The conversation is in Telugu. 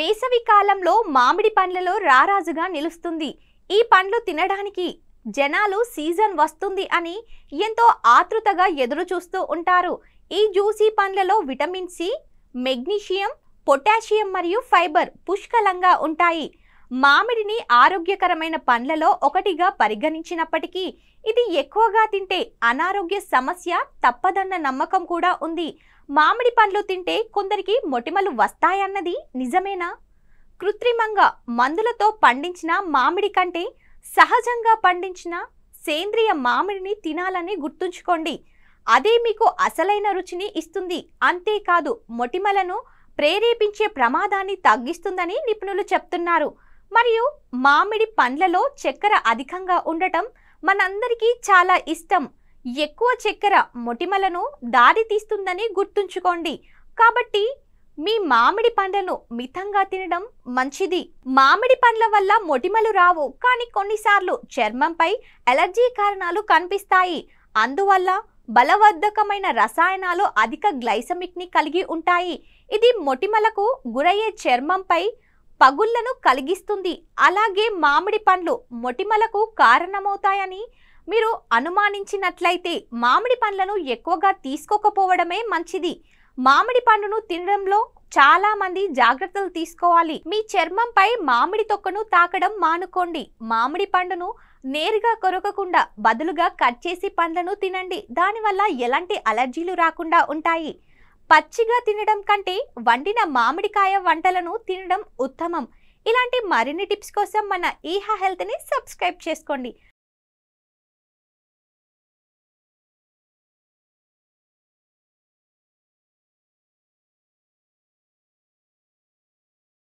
వేసవి కాలంలో మామిడి పండ్లలో రారాజుగా నిలుస్తుంది. ఈ పండ్లు తినడానికి జనాలు సీజన్ వస్తుంది అని ఎంతో ఆతృతగా ఎదురు చూస్తూ ఉంటారు. ఈ జ్యూసీ పండ్లలో విటమిన్ సి, మెగ్నీషియం, పొటాషియం మరియు ఫైబర్ పుష్కలంగా ఉంటాయి. మామిడిని ఆరోగ్యకరమైన పండ్లలో ఒకటిగా పరిగణించినప్పటికీ ఇది ఎక్కువగా తింటే అనారోగ్య సమస్య తప్పదన్న నమ్మకం కూడా ఉంది. మామిడి పండ్లు తింటే కొందరికి మొటిమలు వస్తాయన్నది నిజమేనా? కృత్రిమంగా మందులతో పండించిన మామిడి కంటే సహజంగా పండించిన సేంద్రియ మామిడిని తినాలని గుర్తుంచుకోండి. అదే మీకు అసలైన రుచిని ఇస్తుంది. అంతేకాదు మొటిమలను ప్రేరేపించే ప్రమాదాన్ని తగ్గిస్తుందని నిపుణులు చెప్తున్నారు. మరియు మామిడి పండ్లలో చక్కెర అధికంగా ఉండటం మనందరికీ చాలా ఇష్టం. ఎక్కువ చక్కెర మొటిమలను దారితీస్తుందని గుర్తుంచుకోండి. కాబట్టి మీ మామిడి పండ్లను మితంగా తినడం మంచిది. మామిడి పండ్ల వల్ల మొటిమలు రావు, కానీ కొన్నిసార్లు చర్మంపై ఎలర్జీ కారణాలు కనిపిస్తాయి. అందువల్ల బలవర్ధకమైన రసాయనాలు అధిక గ్లైసమిక్ ని కలిగి ఉంటాయి. ఇది మొటిమలకు గురయ్యే చర్మంపై పగుళ్లను కలిగిస్తుంది. అలాగే మామిడి పండ్లు మొటిమలకు కారణమవుతాయని మీరు అనుమానించినట్లయితే మామిడి పండ్లను ఎక్కువగా తీసుకోకపోవడమే మంచిది. మామిడి పండును తినడంలో చాలా మంది జాగ్రత్తలు తీసుకోవాలి. మీ చర్మంపై మామిడి తొక్కను తాకడం మానుకోండి. మామిడి పండును నేరుగా కొరకకుండా బదులుగా కట్ చేసి పండ్లను తినండి. దానివల్ల ఎలాంటి అలర్జీలు రాకుండా ఉంటాయి. పచ్చిగా తినడం కంటే వండిన మామిడికాయ వంటలను తినడం ఉత్తమం. ఇలాంటి మరిన్ని టిప్స్ కోసం మన ఈహా హెల్త్ని సబ్స్క్రైబ్ చేసుకోండి.